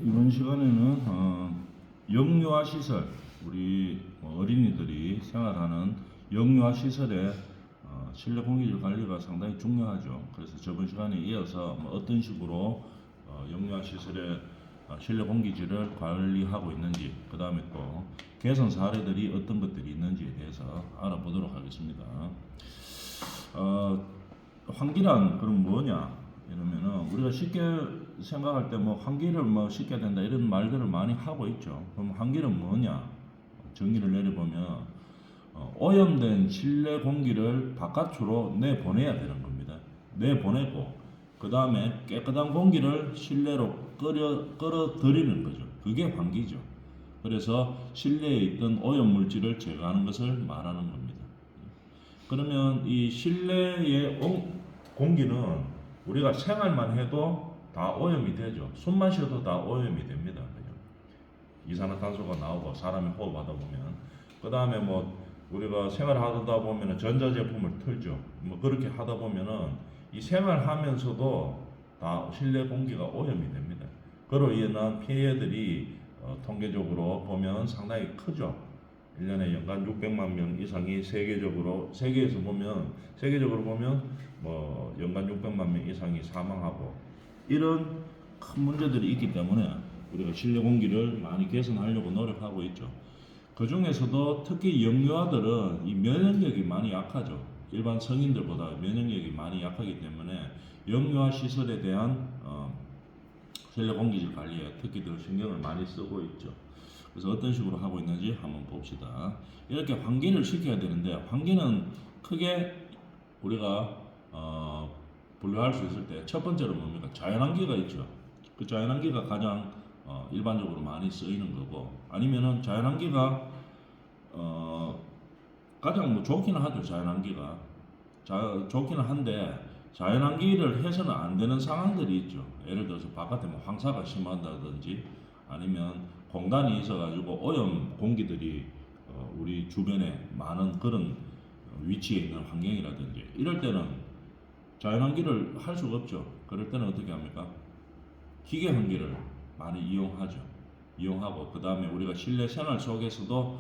이번 시간에는 영유아 시설, 우리 어린이들이 생활하는 영유아 시설의 실내 공기질 관리가 상당히 중요하죠. 그래서 저번 시간에 이어서 어떤 식으로 영유아 시설의 실내 공기질을 관리하고 있는지, 그 다음에 또 개선 사례들이 어떤 것들이 있는지에 대해서 알아보도록 하겠습니다. 환기란 그럼 뭐냐? 이러면은 우리가 쉽게 생각할 때 환기를 쉽게 된다 이런 말들을 많이 하고 있죠. 그럼 환기는 뭐냐? 정의를 내려보면 오염된 실내 공기를 바깥으로 내보내야 되는 겁니다. 내보내고 그 다음에 깨끗한 공기를 실내로 끌어들이는 거죠. 그게 환기죠. 그래서 실내에 있던 오염 물질을 제거하는 것을 말하는 겁니다. 그러면 이 실내의 공기는 우리가 생활만 해도 다 오염이 되죠. 숨만 쉬어도 다 오염이 됩니다. 그죠? 이산화탄소가 나오고 사람이 호흡하다 보면 그 다음에 우리가 생활하다 보면 전자제품을 틀죠. 그렇게 하다 보면은 이 생활하면서도 다 실내 공기가 오염이 됩니다. 그로 인한 피해들이 통계적으로 보면 상당히 크죠. 1년에 연간 600만 명 이상이 세계적으로 연간 600만 명 이상이 사망하고 이런 큰 문제들이 있기 때문에 우리가 실내 공기를 많이 개선하려고 노력하고 있죠. 그 중에서도 특히 영유아들은 이 면역력이 많이 약하죠. 일반 성인들보다 면역력이 많이 약하기 때문에 영유아 시설에 대한 실내 공기질 관리에 특히 더 신경을 많이 쓰고 있죠. 그래서 어떤 식으로 하고 있는지 한번 봅시다. 이렇게 환기를 시켜야 되는데 환기는 크게 우리가 분류할 수 있을 때 첫 번째로 뭡니까? 자연환기가 있죠. 그 자연환기가 가장 일반적으로 많이 쓰이는 거고, 아니면은 자연환기가 가장 좋기는 하죠. 자연환기가 좋기는 한데 자연환기를 해서는 안 되는 상황들이 있죠. 예를 들어서 바깥에 황사가 심하다든지 아니면 공단이 있어가지고 오염 공기들이 우리 주변에 많은 그런 위치에 있는 환경이라든지 이럴 때는 자연환기를 할 수가 없죠. 그럴 때는 어떻게 합니까? 기계 환기를 많이 이용하고 그 다음에 우리가 실내 생활 속에서도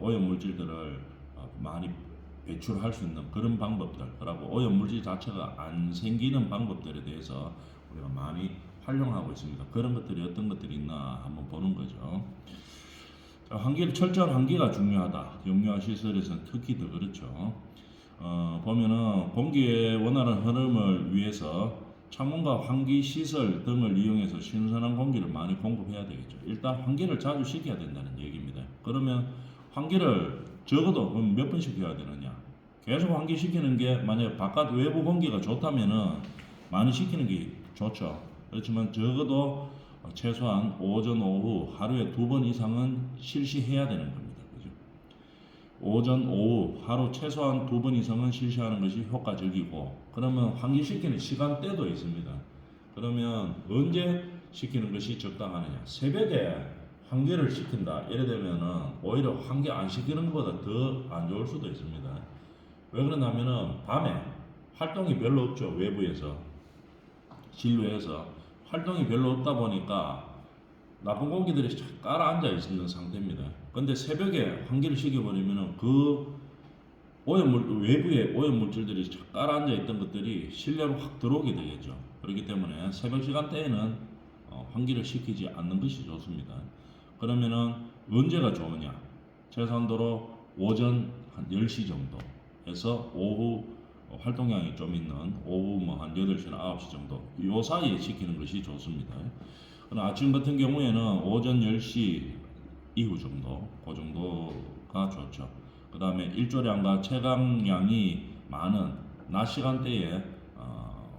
오염 물질들을 많이 배출할 수 있는 그런 방법들, 그리고 오염 물질 자체가 안 생기는 방법들에 대해서 우리가 많이 활용하고 있습니다. 그런 것들이 어떤 것들이 있나 한번 보는 거죠. 철저한 환기가 중요하다. 영유아 시설에서는 특히 더 그렇죠. 보면은 공기의 원활한 흐름을 위해서 창문과 환기 시설 등을 이용해서 신선한 공기를 많이 공급해야 되겠죠. 일단 환기를 자주 시켜야 된다는 얘기입니다. 그러면 환기를 적어도 몇 번 시켜야 되느냐? 계속 환기시키는 게 만약 바깥 외부 공기가 좋다면은 많이 시키는 게 좋죠. 그렇지만 적어도 최소한 오전, 오후 하루에 2번 이상은 실시해야 되는 겁니다. 그죠? 오전, 오후 하루 최소한 2번 이상은 실시하는 것이 효과적이고, 그러면 환기시키는 시간대도 있습니다. 그러면 언제 시키는 것이 적당하느냐? 새벽에 환기를 시킨다. 예를 들면은 오히려 환기 안 시키는 것보다 더 안 좋을 수도 있습니다. 왜 그러냐면은 밤에 활동이 별로 없죠. 외부에서 실외에서 활동이 별로 없다 보니까 나쁜 공기들이 깔아앉아 있는 상태입니다. 근데 새벽에 환기를 시켜버리면은 외부의 오염 물질들이 깔아앉아 있던 것들이 실내로 확 들어오게 되겠죠. 그렇기 때문에 새벽 시간대에는 환기를 시키지 않는 것이 좋습니다. 그러면은 언제가 좋으냐? 최소한도로 오전 한 10시 정도에서 오후 활동량이 좀 있는 오후 한 8시나 9시 정도 요 사이에 시키는 것이 좋습니다. 그러나 아침 같은 경우에는 오전 10시 이후 정도 그 정도가 좋죠. 그 다음에 일조량과 체감량이 많은 낮 시간대에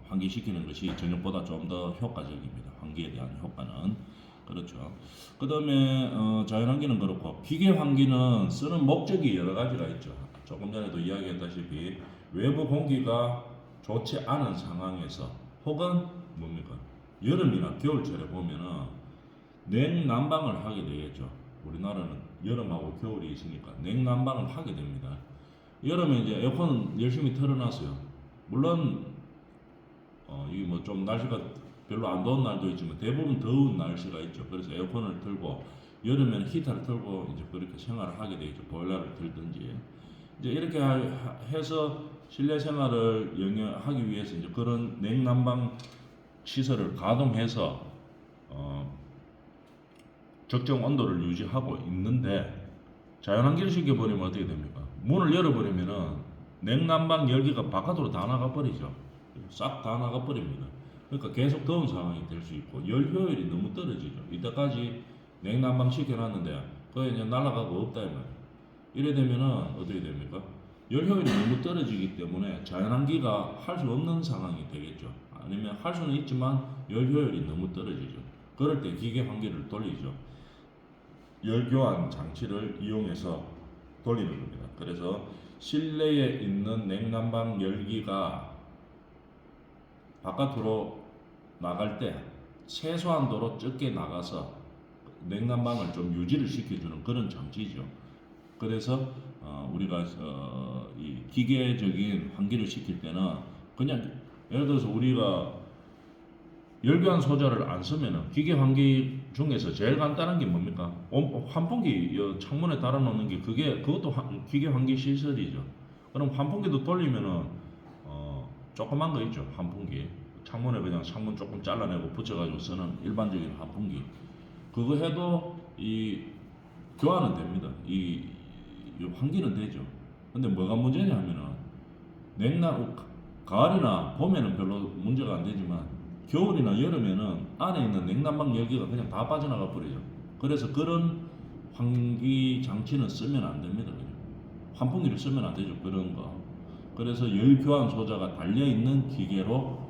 환기시키는 것이 저녁보다 좀 더 효과적입니다. 환기에 대한 효과는 그렇죠. 그 다음에 자연환기는 그렇고 기계 환기는 쓰는 목적이 여러 가지가 있죠. 조금 전에도 이야기했다시피 외부 공기가 좋지 않은 상황에서 혹은 여름이나 겨울철에 보면은 냉난방을 하게 되겠죠. 우리나라는 여름하고 겨울이 있으니까 냉난방을 하게 됩니다. 여름에 이제 에어컨은 열심히 틀어놨어요. 물론 이게 좀 날씨가 별로 안 더운 날도 있지만 대부분 더운 날씨가 있죠. 그래서 에어컨을 틀고 여름에는 히터를 틀고 이제 그렇게 생활을 하게 되죠. 보일러를 틀든지 이제 이렇게 해서 실내 생활을 영위하기 위해서 이제 그런 냉난방 시설을 가동해서 적정 온도를 유지하고 있는데 자연환기를 시켜버리면 어떻게 됩니까? 문을 열어버리면은 냉난방 열기가 바깥으로 다 나가버리죠. 싹 다 나가버립니다. 그러니까 계속 더운 상황이 될 수 있고 열 효율이 너무 떨어지죠. 이때까지 냉난방 시켜놨는데 그게 이제 날아가고 없다 이 말이에요. 이래 되면은 어떻게 됩니까? 열 효율이 너무 떨어지기 때문에 자연환기가 할 수 없는 상황이 되겠죠. 아니면 할 수는 있지만 열 효율이 너무 떨어지죠. 그럴 때 기계 환기를 돌리죠. 열 교환 장치를 이용해서 돌리는 겁니다. 그래서 실내에 있는 냉난방 열기가 바깥으로 나갈 때 최소한도로 적게 나가서 냉난방을 좀 유지를 시켜주는 그런 장치죠. 그래서 우리가 이 기계적인 환기를 시킬 때는 그냥 예를 들어서 우리가 열교환 소자를 안 쓰면은 기계 환기 중에서 제일 간단한 게 뭡니까? 환풍기 창문에 달아놓는 게 그것도 기계 환기 시설이죠. 그럼 환풍기도 돌리면은 조그만 거 있죠. 환풍기 창문에 그냥 창문 조금 잘라내고 붙여가지고 쓰는 일반적인 환풍기 그거 해도 이 교환은 됩니다. 이 환기는 되죠. 근데 뭐가 문제냐 하면은 가을이나 봄에는 별로 문제가 안 되지만 겨울이나 여름에는 안에 있는 냉난방 열기가 그냥 다 빠져나가 버리죠. 그래서 그런 환기 장치는 쓰면 안 됩니다. 그냥. 환풍기를 쓰면 안 되죠. 그런 거. 그래서 열 교환 소자가 달려 있는 기계로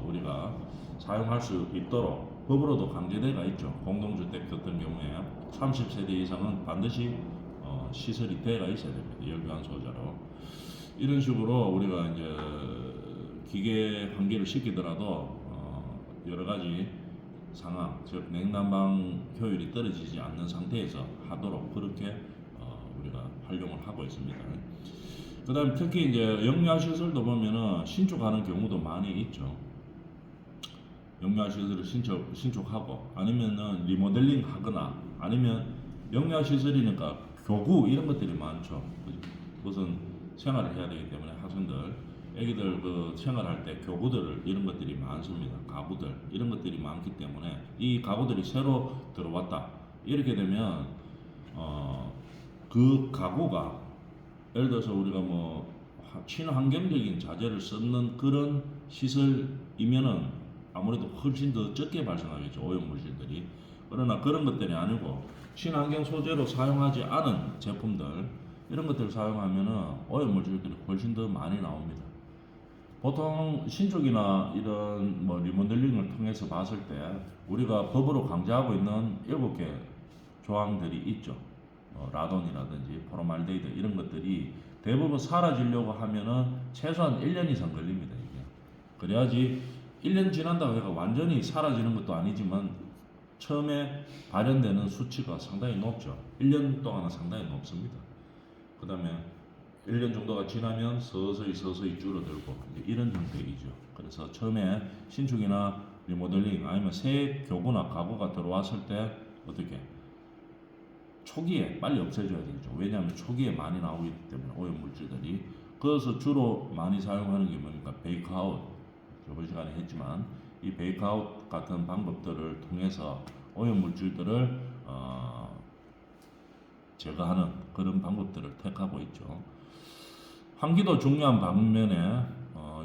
우리가 사용할 수 있도록 법으로도 강제되어 있죠. 공동주택 같은 경우에 30세대 이상은 반드시 시설이 되어 있어야 됩니다. 열 교환 소자로. 이런 식으로 우리가 이제 기계 환기를 시키더라도 여러 가지 상황, 즉 냉난방 효율이 떨어지지 않는 상태에서 하도록 그렇게 우리가 활용을 하고 있습니다. 그다음 특히 이제 영유아 시설도 보면은 신축하는 경우도 많이 있죠. 영유아 시설을 신축하고 아니면은 리모델링 하거나 아니면 영유아 시설이니까 교구 이런 것들이 많죠. 무슨 생활을 해야 되기 때문에 학생들 애기들 그 생활할 때 교구들 이런 것들이 많습니다. 가구들 이런 것들이 많기 때문에 이 가구들이 새로 들어왔다 이렇게 되면 그 가구가 예를 들어서 우리가 뭐 친환경적인 자재를 쓰는 그런 시설이면은 아무래도 훨씬 더 적게 발생하겠죠. 오염물질들이. 그러나 그런 것들이 아니고 친환경 소재로 사용하지 않은 제품들 이런 것들을 사용하면은 오염물질들이 훨씬 더 많이 나옵니다. 보통 신축이나 이런 뭐 리모델링을 통해서 봤을 때 우리가 법으로 강제하고 있는 7개 조항들이 있죠. 라돈이라든지 포르말데히드 이런 것들이 대부분 사라지려고 하면은 최소한 1년 이상 걸립니다. 이게. 그래야지 1년 지난다고 해서 완전히 사라지는 것도 아니지만 처음에 발현되는 수치가 상당히 높죠. 1년 동안은 상당히 높습니다. 그 다음에 1년 정도가 지나면 서서히 줄어들고 이런 형태이죠. 그래서 처음에 신축이나 리모델링 아니면 새 교구나 가구가 들어왔을 때 어떻게 초기에 빨리 없애줘야 되죠. 왜냐하면 초기에 많이 나오기 때문에 오염물질들이. 그래서 주로 많이 사용하는 게 뭡니까? 베이크아웃. 저번 시간에 했지만 이 베이크아웃 같은 방법들을 통해서 오염물질들을 제거하는 그런 방법들을 택하고 있죠. 환기도 중요한 반면에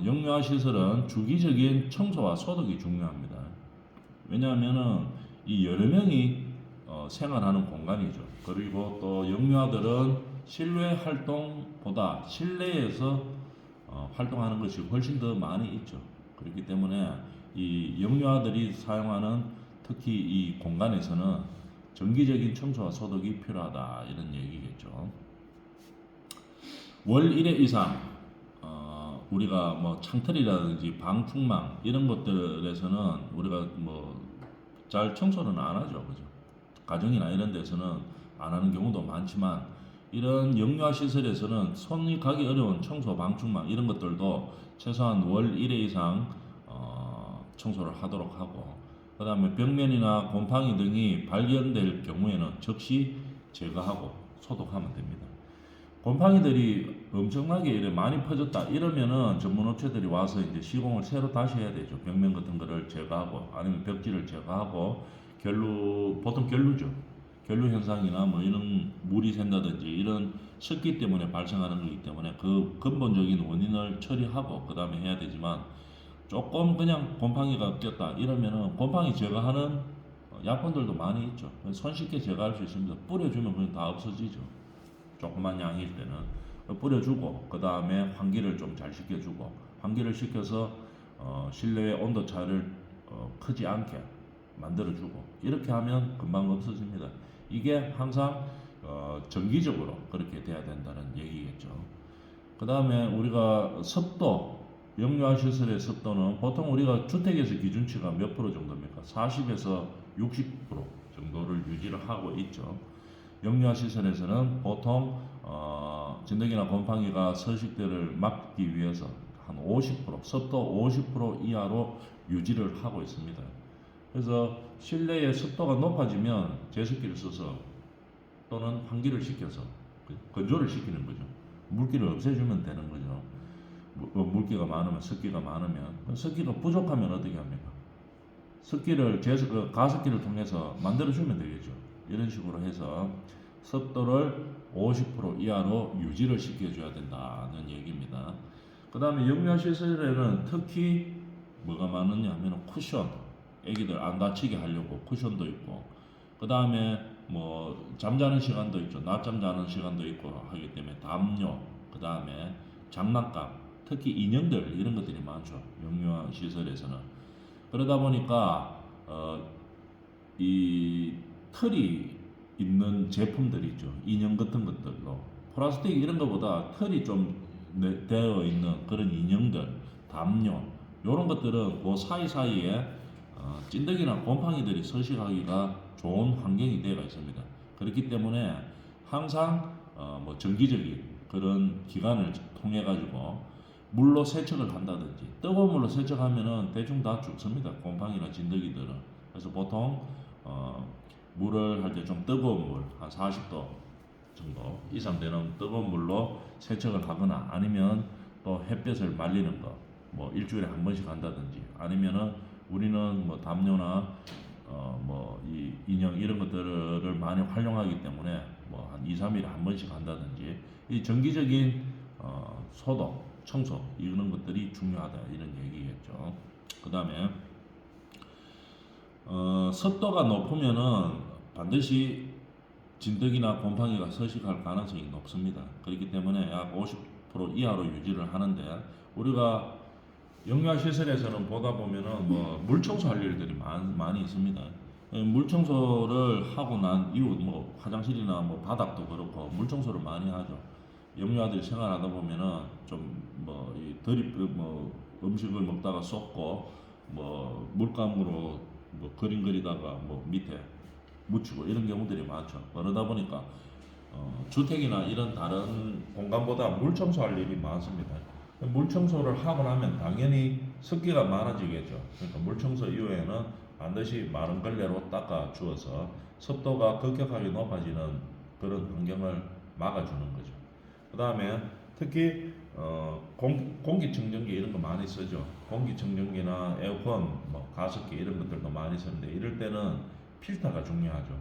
영유아 시설은 주기적인 청소와 소독이 중요합니다. 왜냐하면은 이 여러 명이 생활하는 공간이죠. 그리고 또 영유아들은 실외 활동보다 실내에서 활동하는 것이 훨씬 더 많이 있죠. 그렇기 때문에 이 영유아들이 사용하는 특히 이 공간에서는 정기적인 청소와 소독이 필요하다 이런 얘기겠죠. 월 1회 이상 우리가 뭐 창틀이라든지 방충망 이런 것들에서는 우리가 뭐 잘 청소는 안 하죠, 그죠? 가정이나 이런 데서는 안 하는 경우도 많지만 이런 영유아 시설에서는 손이 가기 어려운 청소 방충망 이런 것들도 최소한 월 1회 이상 청소를 하도록 하고, 그 다음에 벽면이나 곰팡이 등이 발견될 경우에는 즉시 제거하고 소독하면 됩니다. 곰팡이들이 엄청나게 이래 많이 퍼졌다 이러면은 전문 업체들이 와서 이제 시공을 새로 다시 해야 되죠. 벽면 같은 거를 제거하고 아니면 벽지를 제거하고 보통 결루죠. 결루 현상이나 뭐 이런 물이 샌다든지 이런 습기 때문에 발생하는 거기 때문에 그 근본적인 원인을 처리하고 그 다음에 해야 되지만, 조금 그냥 곰팡이가 꼈다 이러면은 곰팡이 제거하는 약품들도 많이 있죠. 손쉽게 제거할 수 있습니다. 뿌려주면 그냥 다 없어지죠. 조그만 양일 때는 뿌려주고, 그 다음에 환기를 좀 잘 시켜주고, 환기를 시켜서 실내의 온도 차를 크지 않게 만들어주고, 이렇게 하면 금방 없어집니다. 이게 항상 정기적으로 그렇게 돼야 된다는 얘기겠죠. 그 다음에 우리가 습도, 영유아 시설의 습도는 보통 우리가 주택에서 기준치가 몇 프로 정도입니까? 40에서 60% 정도를 유지를 하고 있죠. 영유아 시설에서는 보통 진드기나 곰팡이가 서식들을 막기 위해서 한 50%, 습도 50% 이하로 유지를 하고 있습니다. 그래서 실내의 습도가 높아지면 제습기를 써서 또는 환기를 시켜서 건조를 시키는 거죠. 물기를 없애주면 되는 거죠. 물기가 많으면, 습기가 많으면, 습기가 부족하면 어떻게 합니까? 습기를 가습기를 통해서 만들어주면 되겠죠. 이런 식으로 해서 습도를 50% 이하로 유지를 시켜줘야 된다는 얘기입니다. 그 다음에 영유아 시설에는 특히 뭐가 많으냐 하면 쿠션, 애기들 안 다치게 하려고 쿠션도 있고, 그 다음에 뭐 잠자는 시간도 있죠. 낮잠 자는 시간도 있고 하기 때문에 담요, 그 다음에 장난감, 특히 인형들 이런 것들이 많죠. 영유아 시설에서는. 그러다 보니까 이 털이 있는 제품들이 있죠. 인형 같은 것들로 플라스틱 이런 것보다 털이 좀 되어 있는 그런 인형들, 담요 이런 것들은 그 사이사이에 찐득이나 곰팡이들이 서식하기가 좋은 환경이 되어 있습니다. 그렇기 때문에 항상 뭐 정기적인 그런 기간을 통해 가지고 물로 세척을 한다든지, 뜨거운 물로 세척하면은 대충 다 죽습니다. 곰팡이나 진드기들은. 그래서 보통 물을 할 때 좀 뜨거운 물, 한 40도 정도 이상 되는 뜨거운 물로 세척을 하거나, 아니면 또 햇볕을 말리는 거, 뭐 일주일에 한 번씩 한다든지, 아니면은 우리는 뭐 담요나 뭐 이 인형 이런 것들을 많이 활용하기 때문에 뭐 한 2, 3일에 한 번씩 한다든지, 이 정기적인 소독, 청소 이런 것들이 중요하다 이런 얘기겠죠. 그 다음에 습도가 높으면은 반드시 진드기나 곰팡이가 서식할 가능성이 높습니다. 그렇기 때문에 약 50% 이하로 유지를 하는데, 우리가 영유아 시설에서는 보다 보면은 뭐 물청소할 일들이 많이 있습니다. 물청소를 하고 난 이후 뭐 화장실이나 뭐 바닥도 그렇고 물청소를 많이 하죠. 영유아들이 생활하다 보면은 좀 뭐 이 드립 뭐 음식을 먹다가 쏟고 뭐 물감으로 뭐 그림 그리다가 뭐 밑에 묻히고 이런 경우들이 많죠. 그러다 보니까 주택이나 이런 다른 공간보다 물 청소할 일이 많습니다. 물 청소를 하고 나면 당연히 습기가 많아지겠죠. 그러니까 물 청소 이후에는 반드시 마른 걸레로 닦아 주어서 습도가 급격하게 높아지는 그런 환경을 막아주는 거죠. 그 다음에 특히 공기청정기 이런 거 많이 쓰죠. 공기청정기나 에어컨, 뭐 가습기 이런 것들도 많이 쓰는데, 이럴 때는 필터가 중요하죠.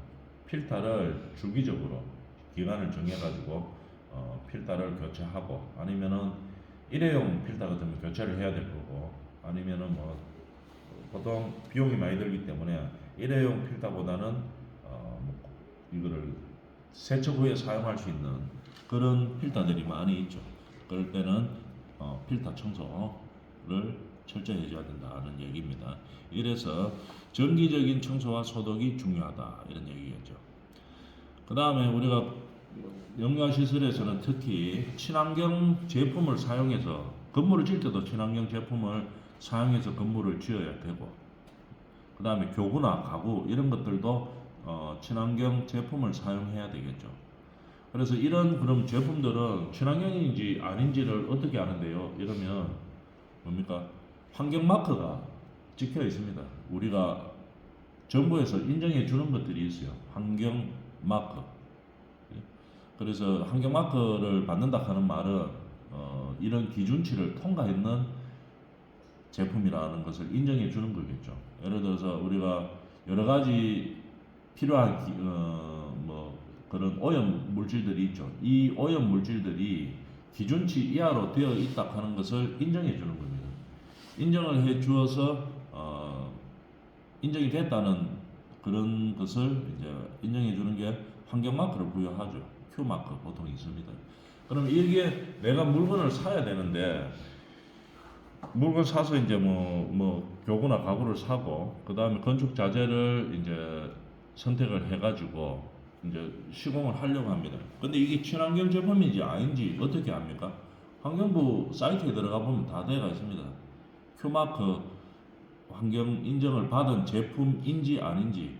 필터를 주기적으로 기간을 정해가지고 필터를 교체하고, 아니면은 일회용 필터 같으면 교체를 해야 될 거고, 아니면은 뭐 보통 비용이 많이 들기 때문에 일회용 필터보다는 뭐 이거를 세척 후에 사용할 수 있는 그런 필터들이 많이 있죠. 그럴 때는 필터 청소를 철저히 해줘야 된다는 얘기입니다. 이래서 정기적인 청소와 소독이 중요하다 이런 얘기겠죠. 그 다음에 우리가 영유아 시설에서는 특히 친환경 제품을 사용해서, 건물을 지을 때도 친환경 제품을 사용해서 건물을 지어야 되고, 그 다음에 교구나 가구 이런 것들도 친환경 제품을 사용해야 되겠죠. 그래서 이런 그럼 제품들은 친환경인지 아닌지를 어떻게 아는데요? 이러면 뭡니까? 환경 마크가 찍혀 있습니다. 우리가 정부에서 인정해 주는 것들이 있어요. 환경 마크. 그래서 환경 마크를 받는다 하는 말은 이런 기준치를 통과했는 제품이라는 것을 인정해 주는 거겠죠. 예를 들어서 우리가 여러 가지 필요한 뭐 그런 오염 물질들이 있죠. 이 오염 물질들이 기준치 이하로 되어 있다 하는 것을 인정해 주는 겁니다. 인정을 해 주어서 인정이 됐다는 그런 것을 이제 인정해 주는 게 환경 마크를 부여하죠. Q 마크 보통 있습니다. 그럼 이게 내가 물건을 사야 되는데 물건 사서 이제 뭐 교구나 가구를 사고 그 다음에 건축 자재를 이제 선택을 해가지고 이제 시공을 하려고 합니다. 근데 이게 친환경 제품인지 아닌지 어떻게 압니까? 환경부 사이트에 들어가 보면 다 되어 있습니다. Q마크 환경 인정을 받은 제품인지 아닌지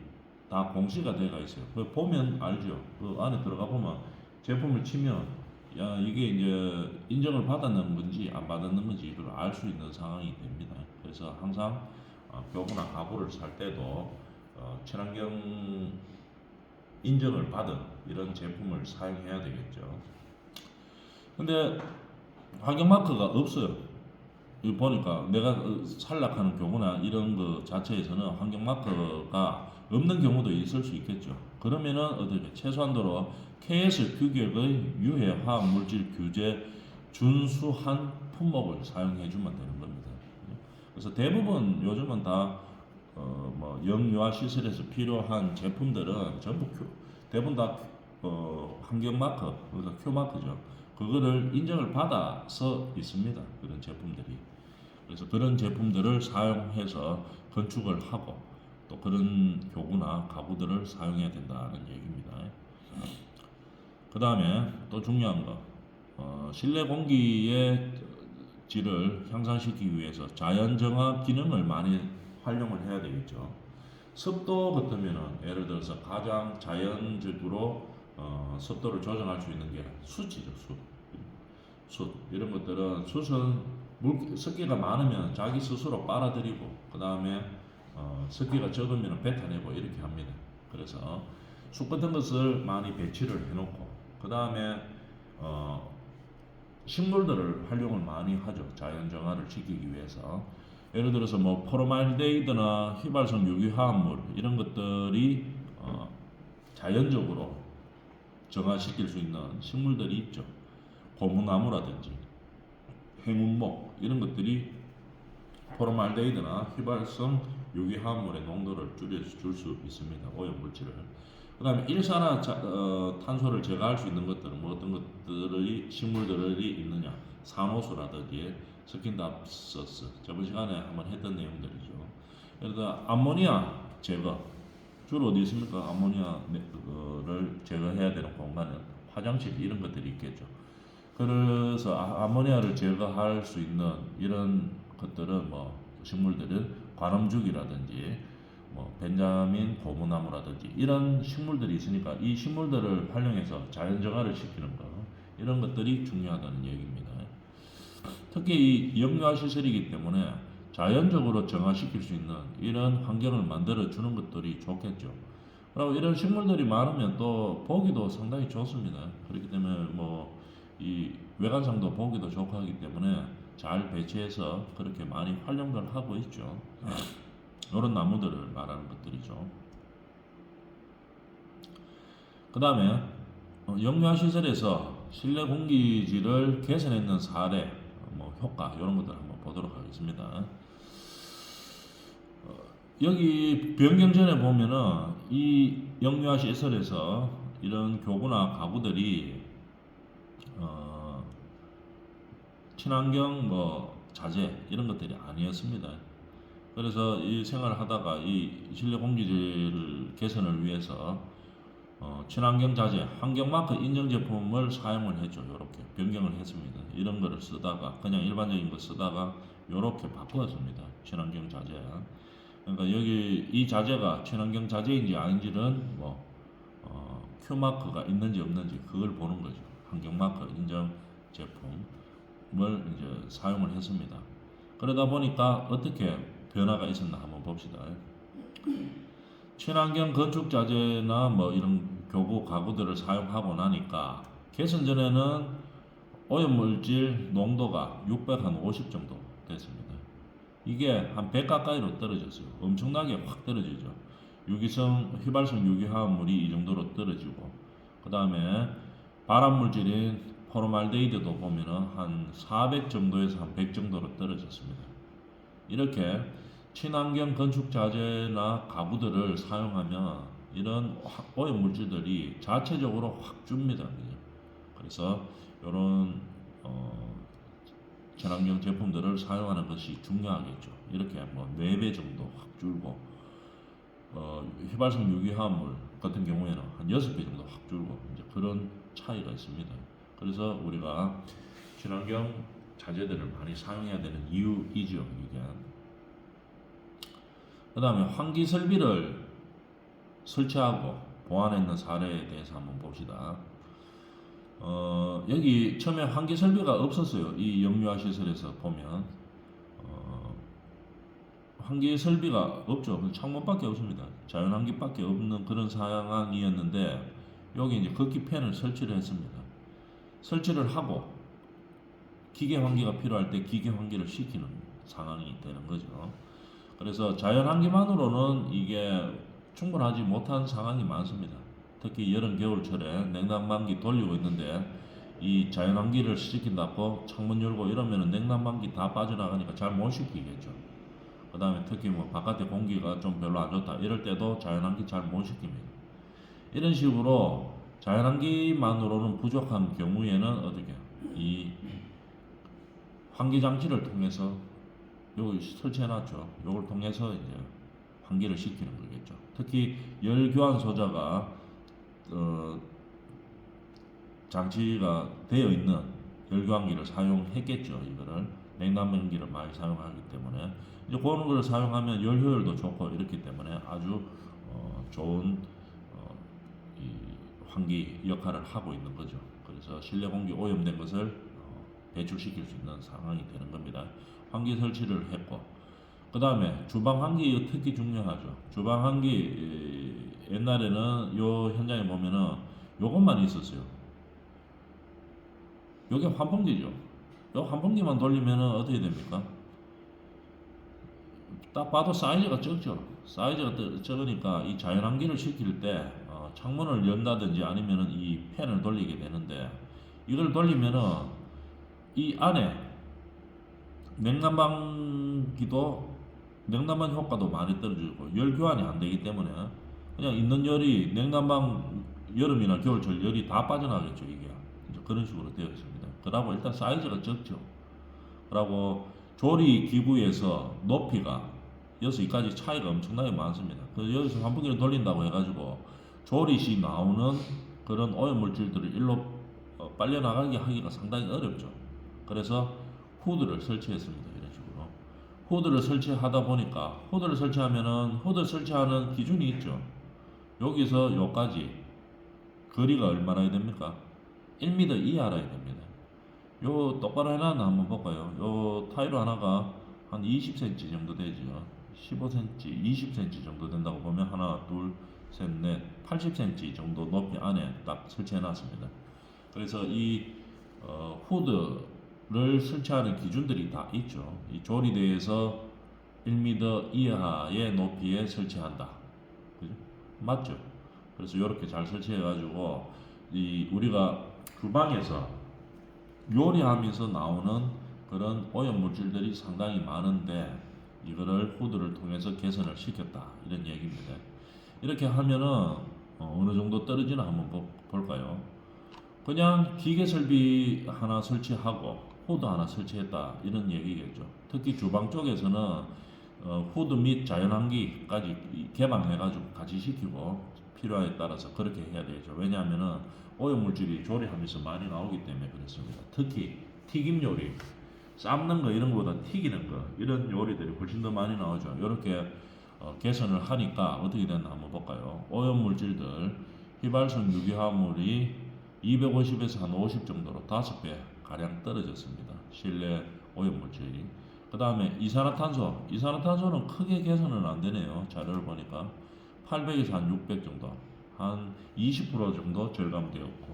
다 공시가 되어 있어요. 보면 알죠. 그 안에 들어가 보면 제품을 치면 야 이게 이제 인정을 받았는 건지 안 받았는 건지 이걸 알 수 있는 상황이 됩니다. 그래서 항상 교구나 가구를 살 때도 친환경 인정을 받은 이런 제품을 사용해야 되겠죠. 근데 환경 마크가 없어요. 여기 보니까 내가 살락하는 경우나 이런 거 자체에서는 환경 마크가 없는 경우도 있을 수 있겠죠. 그러면은 어떻게 최소한도로 KS 규격의 유해 화학 물질 규제 준수한 품목을 사용해 주면 되는 겁니다. 그래서 대부분 요즘은 다 뭐 영유아 시설에서 필요한 제품들은 전부 대부분 다 환경 마크, 그러니까 Q 마크죠. 그거를 인정을 받아서 있습니다. 그런 제품들이. 그래서 그런 제품들을 사용해서 건축을 하고 또 그런 교구나 가구들을 사용해야 된다는 얘기입니다. 그 다음에 또 중요한 거 실내 공기의 질을 향상시키기 위해서 자연정화 기능을 많이 활용을 해야 되겠죠. 습도 같으면은 예를 들어서 가장 자연적으로 습도를 조정할 수 있는 게 숯이죠. 숯 이런 것들은 숯은 습기가 많으면 자기 스스로 빨아들이고 그 다음에 습기가 적으면 뱉어내고 이렇게 합니다. 그래서 숯 같은 것을 많이 배치를 해놓고 그 다음에 식물들을 활용을 많이 하죠. 자연 정화를 시키기 위해서. 예를 들어서 뭐 포르말데히드나 휘발성 유기화합물 이런 것들이 자연적으로 정화시킬 수 있는 식물들이 있죠. 고무나무라든지 행운목 이런 것들이 포르말데히드나 휘발성 유기화합물의 농도를 줄여줄 수 있습니다. 오염물질을. 그 다음에 일산화탄소를 제거할 수 있는 것들은 뭐 어떤 것들이 식물들이 있느냐. 산호수라든지 스킨답서스 저번 시간에 한번 했던 내용들이죠. 예를 들어 암모니아 제거 주로 어디 있습니까? 암모니아를 제거해야 되는 공간은 화장실 이런 것들이 있겠죠. 그래서 암모니아를 제거할 수 있는 이런 것들은 뭐 식물들은 관음죽이라든지 뭐 벤자민 고무나무라든지 이런 식물들이 있으니까 이 식물들을 활용해서 자연 정화를 시키는 거 이런 것들이 중요하다는 얘기입니다. 특히 이 영유아 시설이기 때문에 자연적으로 정화시킬 수 있는 이런 환경을 만들어 주는 것들이 좋겠죠. 그리고 이런 식물들이 많으면 또 보기도 상당히 좋습니다. 그렇기 때문에 뭐 이 외관상도 보기도 좋고 하기 때문에 잘 배치해서 그렇게 많이 활용을 하고 있죠. 이런 나무들을 말하는 것들이죠. 그 다음에 영유아 시설에서 실내 공기질을 개선했는 사례, 뭐 효과 이런 것들 한번 보도록 하겠습니다. 여기 변경전에 보면은 이 영유아 시설에서 이런 교구나 가구들이 친환경 뭐 자재 이런 것들이 아니었습니다. 그래서 이 생활을 하다가 이 실내 공기질 개선을 위해서 친환경 자재, 환경마크 인증 제품을 사용을 했죠. 이렇게 변경을 했습니다. 이런 거를 쓰다가 그냥 일반적인 거 쓰다가 이렇게 바꾸었습니다. 친환경 자재. 그러니까 여기 이 자재가 친환경 자재인지 아닌지는 뭐 Q마크가 있는지 없는지 그걸 보는 거죠. 환경마크 인증 제품을 이제 사용을 했습니다. 그러다 보니까 어떻게 변화가 있었나 한번 봅시다. 친환경 건축 자재나 뭐 이런 교구 가구들을 사용하고 나니까 개선 전에는 오염물질 농도가 650 정도 됐습니다. 이게 한 100 가까이로 떨어졌어요. 엄청나게 확 떨어지죠. 유기성, 휘발성 유기화합물이 이 정도로 떨어지고, 그 다음에 발암물질인 포르말데히드도 보면은 한 400 정도에서 한 100 정도로 떨어졌습니다. 이렇게 친환경 건축 자재나 가구들을 사용하면 이런 오염 물질들이 자체적으로 확 줍니다. 그래서 이런 친환경 제품들을 사용하는 것이 중요하겠죠. 이렇게 뭐 4배 정도 확 줄고, 휘발성 유기화합물 같은 경우에는 한 6배 정도 확 줄고, 이제 그런 차이가 있습니다. 그래서 우리가 친환경 자재들을 많이 사용해야 되는 이유이죠, 이게. 그 다음에 환기 설비를 설치하고 보완했는 사례에 대해서 한번 봅시다. 여기 처음에 환기 설비가 없었어요. 이 영유아 시설에서 보면 환기 설비가 없죠. 창문밖에 없습니다. 자연환기밖에 없는 그런 상황이었는데, 여기 이제 극기 팬을 설치를 했습니다. 설치를 하고 기계 환기가 필요할 때 기계 환기를 시키는 상황이 되는 거죠. 그래서 자연환기만으로는 이게 충분하지 못한 상황이 많습니다. 특히 여름 겨울철에 냉난방기 돌리고 있는데 이 자연환기를 시킨다고 창문 열고 이러면은 냉난방기 다 빠져나가니까 잘 못 시키겠죠. 그 다음에 특히 뭐 바깥에 공기가 좀 별로 안 좋다 이럴 때도 자연환기 잘 못 시킵니다. 이런 식으로 자연환기만으로는 부족한 경우에는 어떻게 이 환기 장치를 통해서 요걸 설치해놨죠. 요걸 통해서 이제 환기를 시키는 거겠죠. 특히 열 교환 소자가 장치가 되어 있는 열 교환기를 사용했겠죠. 이거를 냉난방기를 많이 사용하기 때문에 이제 그런 걸 사용하면 열 효율도 좋고 이렇기 때문에 아주 좋은 이 환기 역할을 하고 있는 거죠. 그래서 실내 공기 오염된 것을 배출시킬 수 있는 상황이 되는 겁니다. 환기 설치를 했고, 그 다음에 주방 환기 특히 중요하죠. 주방 환기 옛날에는 요 현장에 보면은 요것만 있었어요. 요게 환풍기죠. 요 환풍기만 돌리면은 어떻게 됩니까? 딱 봐도 사이즈가 적죠. 사이즈가 적으니까 이 자연환기를 시킬 때 창문을 연다든지 아니면은 이 팬을 돌리게 되는데, 이걸 돌리면은 이 안에 냉난방기도 냉난방 효과도 많이 떨어지고 열 교환이 안 되기 때문에 그냥 있는 열이 냉난방 여름이나 겨울철 열이 다 빠져나가겠죠. 이게 이제 그런 식으로 되어 있습니다. 그러고 일단 사이즈가 적죠. 그러고 조리 기구에서 높이가 여기서 이까지 차이가 엄청나게 많습니다. 그래서 여기서 환풍기를 돌린다고 해가지고 조리 시 나오는 그런 오염물질들을 일로 빨려나가게 하기가 상당히 어렵죠. 그래서 후드를 설치했습니다. 이런 식으로 후드를 설치하다 보니까, 후드를 설치하면은 후드 설치하는 기준이 있죠. 여기서 여기까지 거리가 얼마나 됩니까? 1m 이하라 됩니다. 요 똑바로 해놨나 한번 볼까요? 요 타일 하나가 한 20cm 정도 되죠. 15cm, 20cm 정도 된다고 보면 하나, 둘, 셋, 넷, 80cm 정도 높이 안에 딱 설치해놨습니다. 그래서 이 후드를 설치하는 기준들이 다 있죠. 이 조리대에서 1m 이하의 높이에 설치한다. 그죠? 맞죠? 그래서 이렇게 잘 설치해가지고 이 우리가 주방에서 요리하면서 나오는 그런 오염 물질들이 상당히 많은데 이거를 후드를 통해서 개선을 시켰다 이런 얘기입니다. 이렇게 하면은 어느 정도 떨어지나 한번 볼까요? 그냥 기계 설비 하나 설치하고 후드 하나 설치했다 이런 얘기겠죠. 특히 주방 쪽에서는 후드 및 자연환기까지 개방해가지고 같이 시키고 필요에 따라서 그렇게 해야 되죠. 왜냐하면은 오염물질이 조리하면서 많이 나오기 때문에 그렇습니다. 특히 튀김 요리, 삶는 거 이런 거보다 튀기는 거 이런 요리들이 훨씬 더 많이 나오죠. 이렇게 개선을 하니까 어떻게 됐나 한번 볼까요? 오염물질들 휘발성 유기화합물이 250에서 한 50 정도로 5배 가량 떨어졌습니다. 실내 오염물질이. 그 그 다음에 이산화탄소는 크게 개선은 안 되네요. 자료를 보니까 800에서 한 600 정도, 한 20% 정도 절감되었고,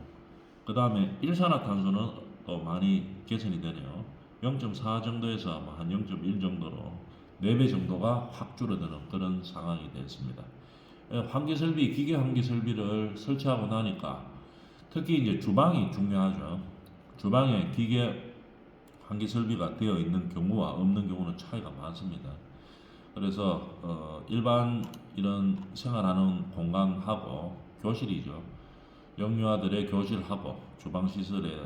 그 다음에 일산화탄소는 또 많이 개선이 되네요. 0.4 정도에서 한 0.1 정도로 4배 정도가 확 줄어드는 그런 상황이 됐습니다. 환기설비, 기계 환기설비를 설치하고 나니까 특히 이제 주방이 중요하죠. 주방에 기계 환기 설비가 되어 있는 경우와 없는 경우는 차이가 많습니다. 그래서 일반 이런 생활하는 공간하고 교실이죠. 영유아들의 교실하고 주방 시설에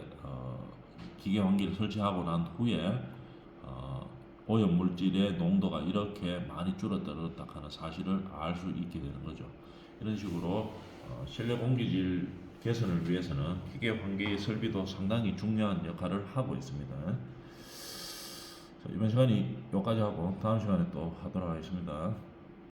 기계 환기를 설치하고 난 후에 오염 물질의 농도가 이렇게 많이 줄어들었다 하는 사실을 알 수 있게 되는 거죠. 이런 식으로 실내 공기질 개선을 위해서는 기계 환기 설비도 상당히 중요한 역할을 하고 있습니다. 자, 이번 시간이 여기까지 하고 다음 시간에 또 하도록 하겠습니다.